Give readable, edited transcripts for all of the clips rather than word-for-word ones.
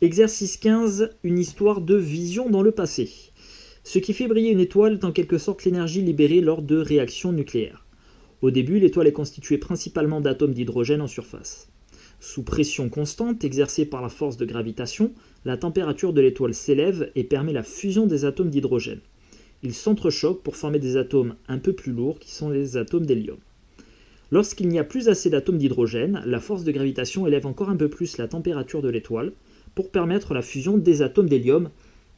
Exercice 15, une histoire de vision dans le passé. Ce qui fait briller une étoile est en quelque sorte l'énergie libérée lors de réactions nucléaires. Au début, l'étoile est constituée principalement d'atomes d'hydrogène en surface. Sous pression constante exercée par la force de gravitation, la température de l'étoile s'élève et permet la fusion des atomes d'hydrogène. Ils s'entrechoquent pour former des atomes un peu plus lourds qui sont les atomes d'hélium. Lorsqu'il n'y a plus assez d'atomes d'hydrogène, la force de gravitation élève encore un peu plus la température de l'étoile pour permettre la fusion des atomes d'hélium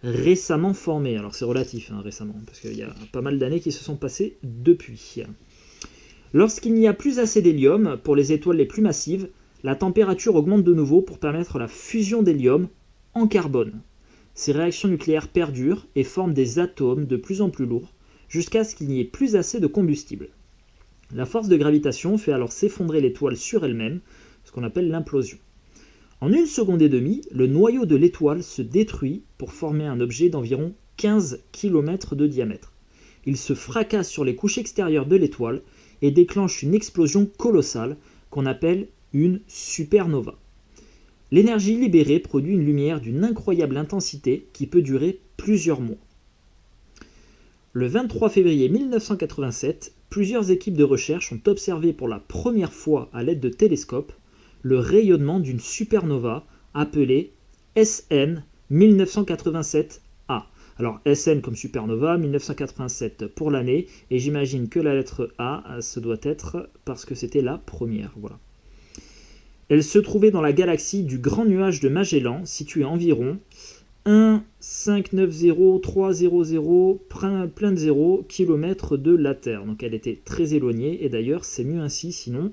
récemment formés. Alors c'est relatif, récemment, parce qu'il y a pas mal d'années qui se sont passées depuis. Lorsqu'il n'y a plus assez d'hélium pour les étoiles les plus massives, la température augmente de nouveau pour permettre la fusion d'hélium en carbone. Ces réactions nucléaires perdurent et forment des atomes de plus en plus lourds jusqu'à ce qu'il n'y ait plus assez de combustible. La force de gravitation fait alors s'effondrer l'étoile sur elle-même, ce qu'on appelle l'implosion. En 1 seconde et demie, le noyau de l'étoile se détruit pour former un objet d'environ 15 km de diamètre. Il se fracasse sur les couches extérieures de l'étoile et déclenche une explosion colossale qu'on appelle une supernova. L'énergie libérée produit une lumière d'une incroyable intensité qui peut durer plusieurs mois. Le 23 février 1987, plusieurs équipes de recherche ont observé pour la première fois à l'aide de télescopes le rayonnement d'une supernova appelée SN 1987A. Alors SN comme supernova, 1987 pour l'année, et j'imagine que la lettre A, ce doit être parce que c'était la première. Voilà. Elle se trouvait dans la galaxie du Grand Nuage de Magellan, située à environ 1,590,300 plein de 0 km de la Terre. Donc elle était très éloignée, et d'ailleurs c'est mieux ainsi, sinon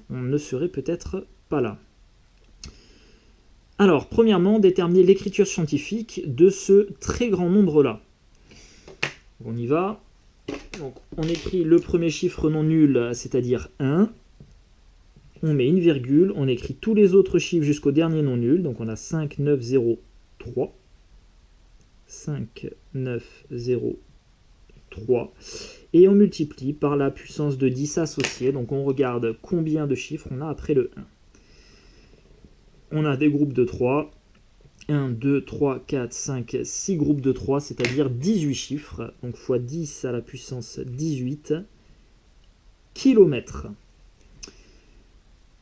on ne serait peut-être pas là. Alors, premièrement, déterminer l'écriture scientifique de ce très grand nombre-là. On y va. Donc, on écrit le premier chiffre non nul, c'est-à-dire 1. On met une virgule, on écrit tous les autres chiffres jusqu'au dernier non nul. Donc, on a 5, 9, 0, 3. 5, 9, 0, 3. Et on multiplie par la puissance de 10 associée. Donc, on regarde combien de chiffres on a après le 1. On a des groupes de 3, 1, 2, 3, 4, 5, 6 groupes de 3, c'est-à-dire 18 chiffres, donc fois 10 à la puissance 18 kilomètres.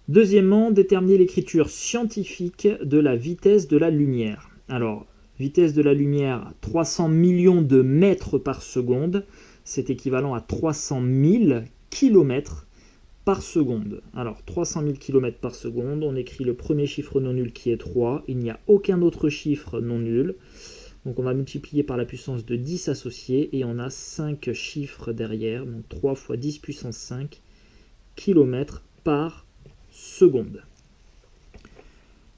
Deuxièmement, déterminer l'écriture scientifique de la vitesse de la lumière. Alors, vitesse de la lumière, 300 millions de mètres par seconde, c'est équivalent à 300 000 kilomètres par seconde. Alors 300 000 km par seconde, on écrit le premier chiffre non nul qui est 3, il n'y a aucun autre chiffre non nul, donc on va multiplier par la puissance de 10 associée et on a 5 chiffres derrière, donc 3 fois 10 puissance 5 km par seconde.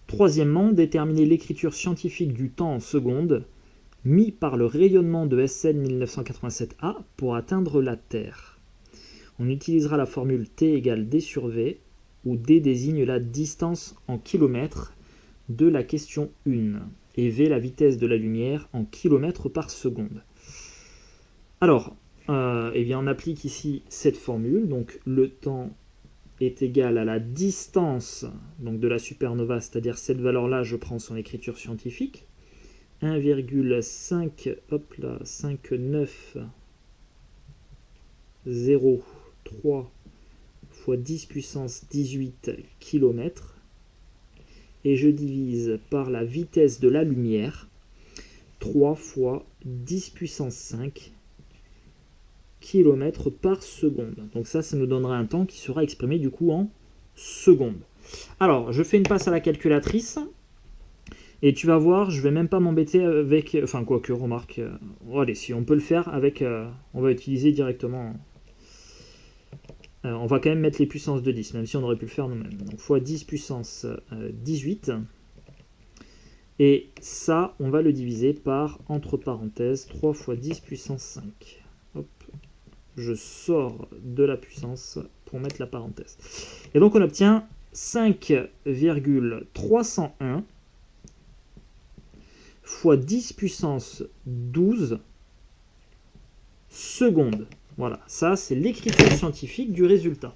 Troisièmement, déterminer l'écriture scientifique du temps en secondes mis par le rayonnement de SN 1987A pour atteindre la Terre. On utilisera la formule T égale D sur V, où D désigne la distance en kilomètres de la question 1, et V la vitesse de la lumière en kilomètres par seconde. Alors, on applique ici cette formule, donc le temps est égal à la distance donc de la supernova, c'est-à-dire cette valeur-là, je prends son écriture scientifique, 1,59 0 3 fois 10 puissance 18 km, et je divise par la vitesse de la lumière, 3 fois 10 puissance 5 km par seconde. Donc ça nous donnera un temps qui sera exprimé du coup en secondes. Alors, je fais une passe à la calculatrice, et tu vas voir, je vais même pas m'embêter avec... Enfin, quoique, remarque... allez, si on peut le faire avec... on va utiliser directement... on va quand même mettre les puissances de 10, même si on aurait pu le faire nous-mêmes. Donc, fois 10 puissance 18. Et ça, on va le diviser par, entre parenthèses, 3 fois 10 puissance 5. Hop, je sors de la puissance pour mettre la parenthèse. Et donc, on obtient 5,301 fois 10 puissance 12 secondes. Voilà, ça c'est l'écriture scientifique du résultat.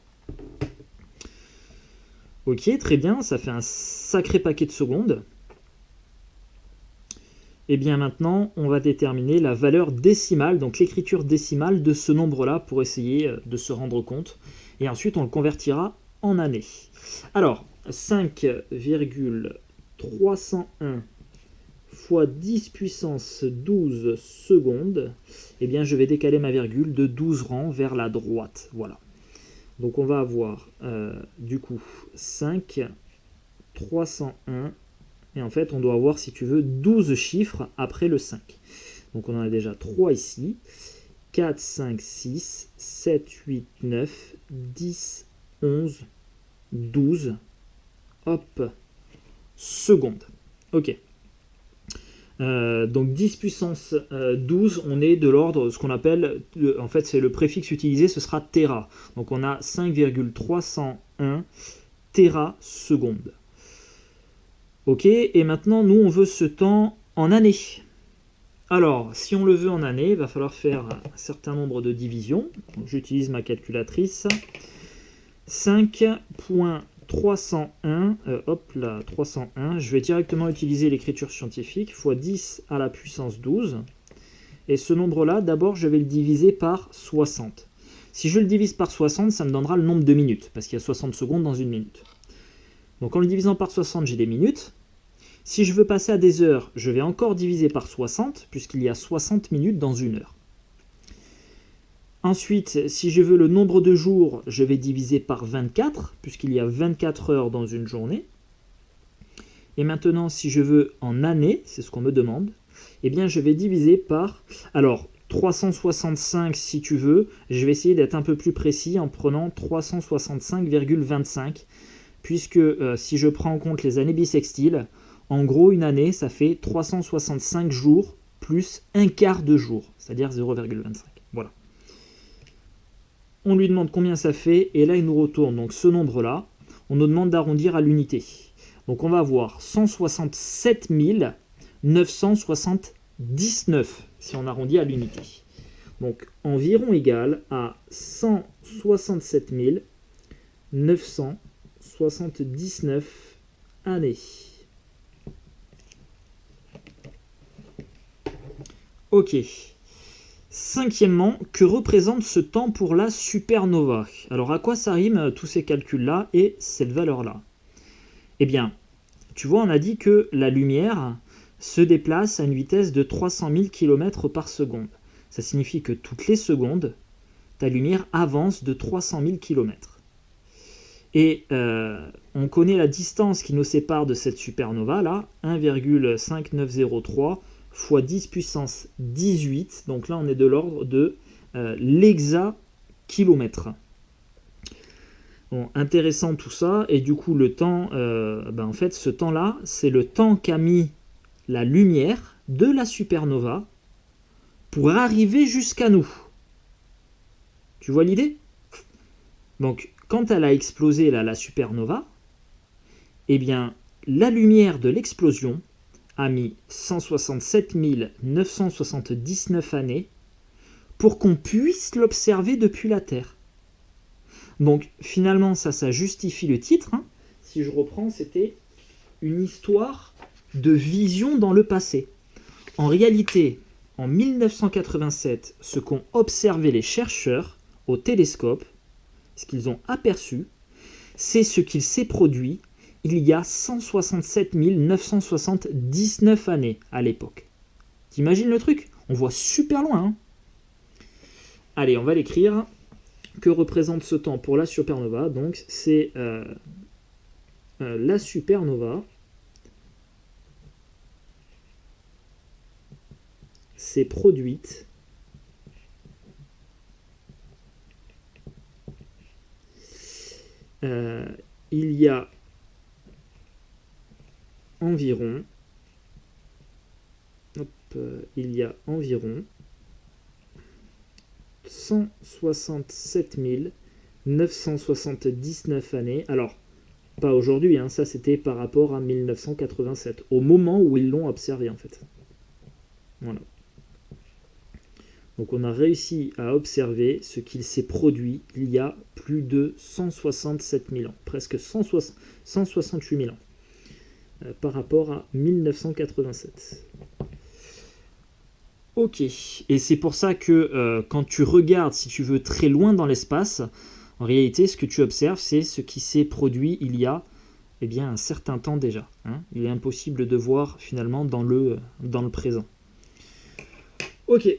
Ok, très bien, ça fait un sacré paquet de secondes. Et bien maintenant, on va déterminer la valeur décimale, donc l'écriture décimale de ce nombre-là pour essayer de se rendre compte. Et ensuite, on le convertira en années. Alors, 5,301 fois 10 puissance 12 secondes, eh bien je vais décaler ma virgule de 12 rangs vers la droite. Voilà. Donc on va avoir du coup 5,301. Et en fait, on doit avoir, si tu veux, 12 chiffres après le 5. Donc on en a déjà 3 ici. 4, 5, 6, 7, 8, 9, 10, 11, 12. Hop. Secondes. Ok. Donc 10 puissance 12, on est de l'ordre, ce qu'on appelle, en fait c'est le préfixe utilisé, ce sera téra. Donc on a 5,301 térasecondes. Ok, et maintenant nous on veut ce temps en années. Alors, si on le veut en années, il va falloir faire un certain nombre de divisions. J'utilise ma calculatrice. 5.301, hop là, 301, je vais directement utiliser l'écriture scientifique, fois 10 à la puissance 12. Et ce nombre-là, d'abord, je vais le diviser par 60. Si je le divise par 60, ça me donnera le nombre de minutes, parce qu'il y a 60 secondes dans une minute. Donc en le divisant par 60, j'ai des minutes. Si je veux passer à des heures, je vais encore diviser par 60, puisqu'il y a 60 minutes dans une heure. Ensuite, si je veux le nombre de jours, je vais diviser par 24, puisqu'il y a 24 heures dans une journée. Et maintenant, si je veux en années, c'est ce qu'on me demande, eh bien je vais diviser par... Alors, 365 si tu veux, je vais essayer d'être un peu plus précis en prenant 365,25, puisque si je prends en compte les années bissextiles, en gros, une année, ça fait 365 jours plus un quart de jour, c'est-à-dire 0,25. Voilà. On lui demande combien ça fait, et là, il nous retourne donc ce nombre-là. On nous demande d'arrondir à l'unité. Donc, on va avoir 167 979, si on arrondit à l'unité. Donc, environ égal à 167 979 années. Ok. Cinquièmement, que représente ce temps pour la supernova? Alors à quoi ça rime tous ces calculs-là et cette valeur-là? Eh bien, tu vois, on a dit que la lumière se déplace à une vitesse de 300 000 km par seconde. Ça signifie que toutes les secondes, ta lumière avance de 300 000 km. Et on connaît la distance qui nous sépare de cette supernova-là, 1,5903 fois 10 puissance 18, donc là on est de l'ordre de l'hexakilomètre. Bon, intéressant tout ça, et du coup le temps, en fait ce temps-là, c'est le temps qu'a mis la lumière de la supernova pour arriver jusqu'à nous. Tu vois l'idée? Donc quand elle a explosé la supernova, eh bien la lumière de l'explosion a mis 167 979 années pour qu'on puisse l'observer depuis la Terre. Donc finalement, ça justifie le titre. Hein. Si je reprends, c'était une histoire de vision dans le passé. En réalité, en 1987, ce qu'ont observé les chercheurs au télescope, ce qu'ils ont aperçu, c'est ce qu'il s'est produit il y a 167 979 années à l'époque. T'imagines le truc? On voit super loin. Hein. Allez, on va l'écrire. Que représente ce temps pour la supernova? Donc, c'est la supernova. S'est produite il y a environ 167 979 années. Alors, pas aujourd'hui, hein, ça c'était par rapport à 1987, au moment où ils l'ont observé en fait. Voilà. Donc on a réussi à observer ce qu'il s'est produit il y a plus de 167 000 ans, presque 168 000 ans. Par rapport à 1987. Ok, et c'est pour ça que quand tu regardes, si tu veux, très loin dans l'espace, en réalité, ce que tu observes, c'est ce qui s'est produit il y a eh bien, un certain temps déjà. Hein. Il est impossible de voir finalement dans le présent. Ok,